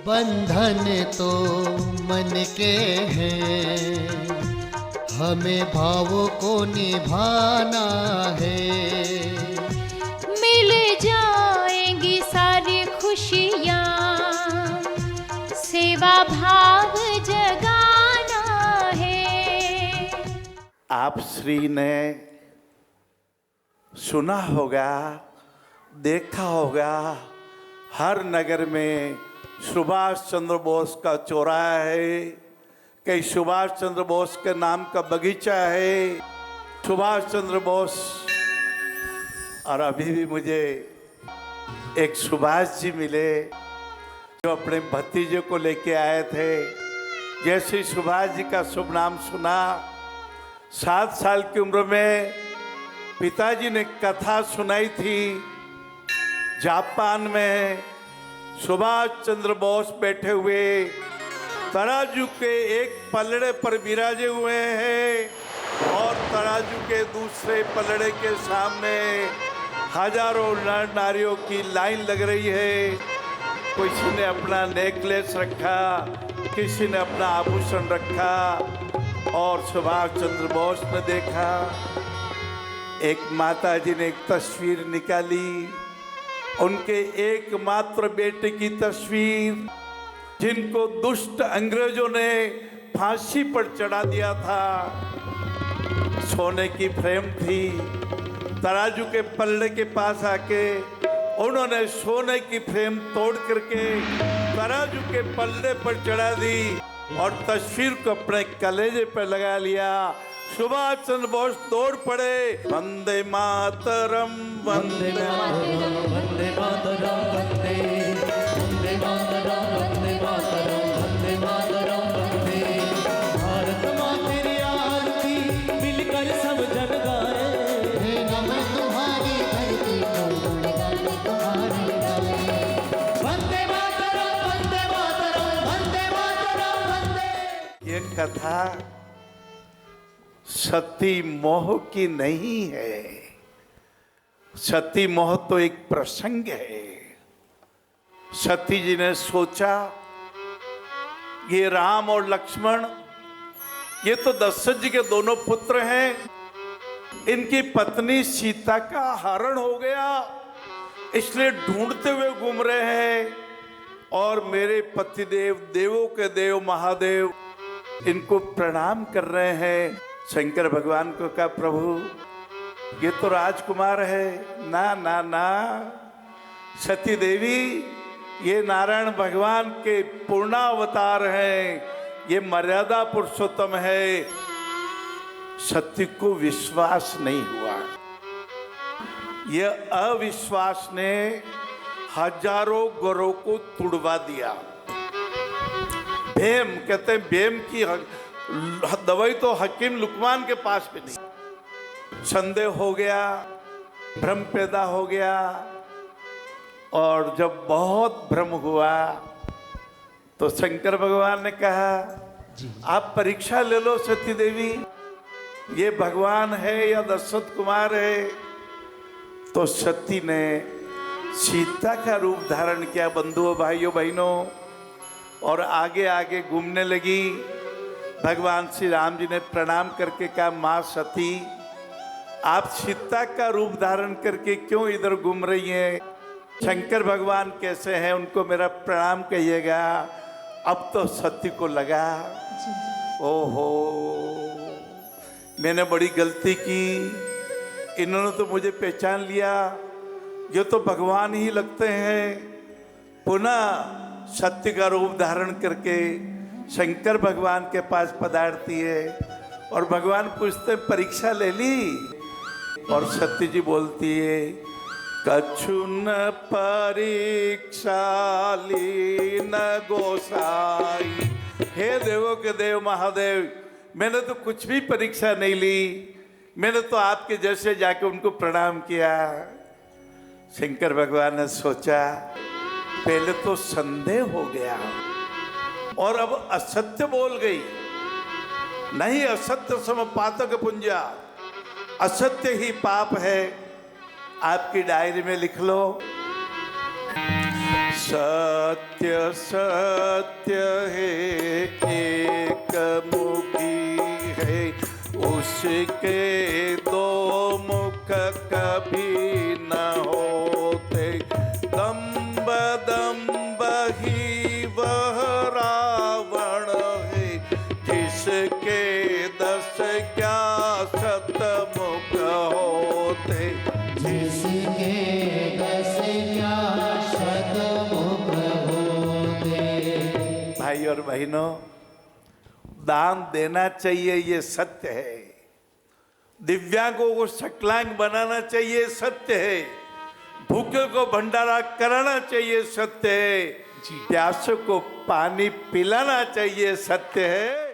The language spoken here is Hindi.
बंधन तो मन के हैं, हमें भाव को निभाना है। मिल जाएंगी सारी खुशियाँ, सेवा भाव जगाना है। आप श्री ने सुना होगा, देखा होगा, हर नगर में सुभाष चंद्र बोस का चौराहा है, कहीं सुभाष चंद्र बोस के नाम का बगीचा है, सुभाष चंद्र बोस। और अभी भी मुझे एक सुभाष जी मिले जो अपने भतीजे को लेके आए थे। जैसे सुभाष जी का शुभ नाम सुना, 7 साल की उम्र में पिताजी ने कथा सुनाई थी। जापान में सुभाष चंद्र बोस बैठे हुए तराजू के एक पलड़े पर विराजे हुए हैं और तराजू के दूसरे पलड़े के सामने हजारों नर नारियों की लाइन लग रही है। किसी ने अपना नेकलेस रखा, किसी ने अपना आभूषण रखा और सुभाष चंद्र बोस ने देखा। एक माता जी ने एक तस्वीर निकाली, उनके एकमात्र बेटे की तस्वीर, जिनको दुष्ट अंग्रेजों ने फांसी पर चढ़ा दिया था। सोने की फ्रेम थी। तराजू के पल्ले के पास आके उन्होंने सोने की फ्रेम तोड़ करके तराजू के पल्ले पर चढ़ा दी और तस्वीर को अपने कलेजे पर लगा लिया। सुभाष चंद्र बोस दौड़ पड़े, वंदे मातरम वंदे मातरम वंदे मातरम वंदे वंदे मातरम वंदे मातरम वंदे मातरम वंदे। भारत माँ तेरी आरती मिलकर सब जन गाए, हे नमः तुम्हारी धरती को गुणगान तुम्हारे गाए। वंदे मातरम वंदे मातरम वंदे मातरम वंदे। ये कथा सती मोह की नहीं है। सती मोह तो एक प्रसंग है। सती जी ने सोचा, ये राम और लक्ष्मण, ये तो दशरथ जी के दोनों पुत्र हैं, इनकी पत्नी सीता का हरण हो गया, इसलिए ढूंढते हुए घूम रहे हैं और मेरे पतिदेव, देवों के देव महादेव इनको प्रणाम कर रहे हैं। शंकर भगवान को कहा, प्रभु ये तो राजकुमार है। ना ना ना सती देवी, ये नारायण भगवान के पूर्णावतार हैं, ये मर्यादा पुरुषोत्तम है। सती को विश्वास नहीं हुआ। यह अविश्वास ने हजारों घरों को तुड़वा दिया। भेम कहते हैं, भेम की दवाई तो हकीम लुकमान के पास भी नहीं। संदेह हो गया, भ्रम पैदा हो गया और जब बहुत भ्रम हुआ तो शंकर भगवान ने कहा, आप परीक्षा ले लो सती देवी, ये भगवान है या दशरथ कुमार है। तो सती ने सीता का रूप धारण किया, बंधुओं भाइयों बहनों, और आगे आगे घूमने लगी। भगवान श्री राम जी ने प्रणाम करके कहा, माँ सती, आप सीता का रूप धारण करके क्यों इधर घूम रही हैं? शंकर भगवान कैसे हैं, उनको मेरा प्रणाम कहिएगा। अब तो सती को लगा, ओहो मैंने बड़ी गलती की, इन्होंने तो मुझे पहचान लिया, ये तो भगवान ही लगते हैं। पुनः सत्य का रूप धारण करके शंकर भगवान के पास पधारती है और भगवान पूछते, परीक्षा ले ली? और सत्य जी बोलती है, कछु न परीक्षा ली न गोसाई। हे देवों के देव महादेव, मैंने तो कुछ भी परीक्षा नहीं ली, मैंने तो आपके जैसे जाके उनको प्रणाम किया। शंकर भगवान ने सोचा, पहले तो संदेह हो गया और अब असत्य बोल गई। नहीं असत्य सम पातक पुंजा, असत्य ही पाप है। आपकी डायरी में लिख लो, सत्य सत्य है एक मुखी है, उसके दो मुख कभी न होते। दम्ब दम्ब ही वह रावण है, जिसके 10 क्या शतमुख होते। जिसके 10 क्या शतमुख होते। भाई और बहनों, दान देना चाहिए, ये सत्य है। दिव्यांगों को सकलांग बनाना चाहिए, सत्य है। भूखे को भंडारा कराना चाहिए, सत्य है। प्यासों को पानी पिलाना चाहिए, सत्य है।